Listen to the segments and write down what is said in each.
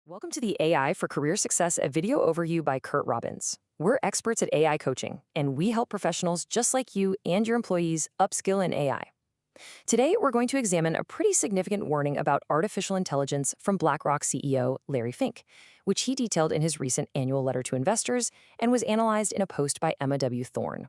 Welcome to the AI for Career Success, a video overview by Curt Robbins. We're experts at AI coaching, and we help professionals just like you and your employees upskill in AI. Today, we're going to examine a pretty significant warning about artificial intelligence from BlackRock CEO Larry Fink, which he detailed in his recent annual letter to investors and was analyzed in a post by Emma W. Thorne.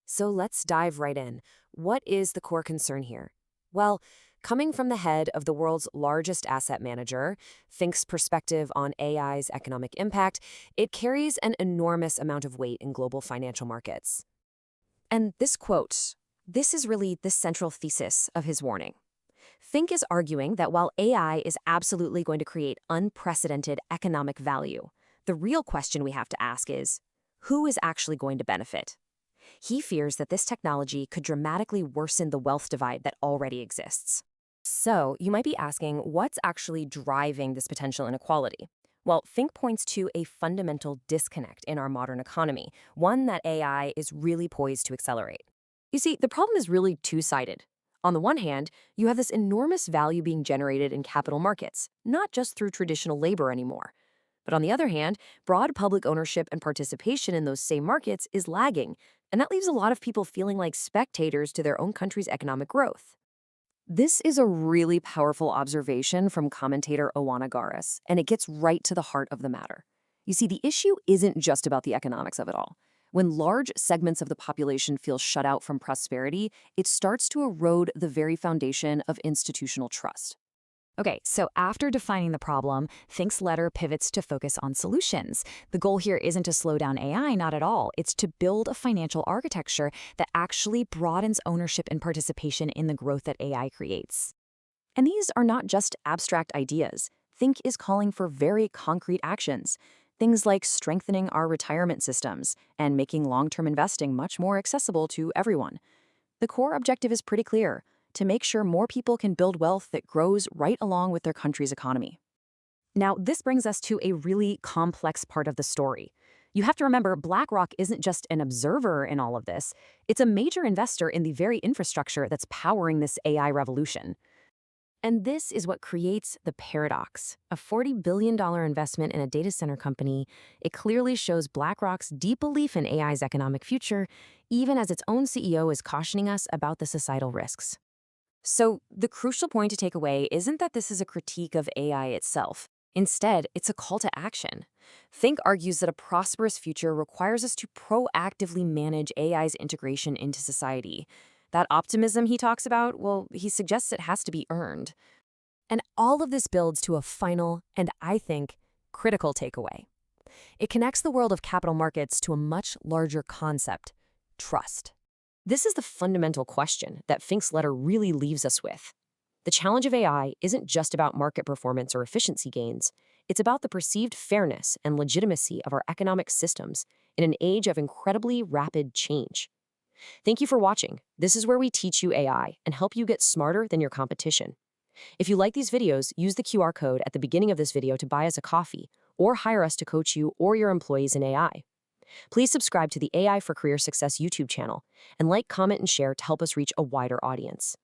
So let's dive right in. What is the core concern here? Well, coming from the head of the world's largest asset manager, Fink's perspective on AI's economic impact, it carries an enormous amount of weight in global financial markets. And this quote, this is really the central thesis of his warning. Fink is arguing that while AI is absolutely going to create unprecedented economic value, the real question we have to ask is, who is actually going to benefit? He fears that this technology could dramatically worsen the wealth divide that already exists. So, you might be asking, what's actually driving this potential inequality? Well, Fink points to a fundamental disconnect in our modern economy, one that AI is really poised to accelerate. You see, the problem is really two-sided. On the one hand, you have this enormous value being generated in capital markets, not just through traditional labor anymore. But on the other hand, broad public ownership and participation in those same markets is lagging, and that leaves a lot of people feeling like spectators to their own country's economic growth. This is a really powerful observation from commentator Oana Garis, and it gets right to the heart of the matter. You see, the issue isn't just about the economics of it all. When large segments of the population feel shut out from prosperity, it starts to erode the very foundation of institutional trust. Okay, so after defining the problem, Fink's letter pivots to focus on solutions. The goal here isn't to slow down AI, not at all. It's to build a financial architecture that actually broadens ownership and participation in the growth that AI creates. And these are not just abstract ideas. Fink is calling for very concrete actions. Things like strengthening our retirement systems and making long-term investing much more accessible to everyone. The core objective is pretty clear: to make sure more people can build wealth that grows right along with their country's economy. Now, this brings us to a really complex part of the story. You have to remember, BlackRock isn't just an observer in all of this. It's a major investor in the very infrastructure that's powering this AI revolution. And this is what creates the paradox. A $40 billion investment in a data center company, it clearly shows BlackRock's deep belief in AI's economic future, even as its own CEO is cautioning us about the societal risks. So the crucial point to take away isn't that this is a critique of AI itself. Instead, it's a call to action. Fink argues that a prosperous future requires us to proactively manage AI's integration into society. That optimism he talks about, well, he suggests it has to be earned. And all of this builds to a final, and I think, critical takeaway. It connects the world of capital markets to a much larger concept: trust. This is the fundamental question that Fink's letter really leaves us with. The challenge of AI isn't just about market performance or efficiency gains. It's about the perceived fairness and legitimacy of our economic systems in an age of incredibly rapid change. Thank you for watching. This is where we teach you AI and help you get smarter than your competition. If you like these videos, use the QR code at the beginning of this video to buy us a coffee or hire us to coach you or your employees in AI. Please subscribe to the AI for Career Success YouTube channel and like, comment, and share to help us reach a wider audience.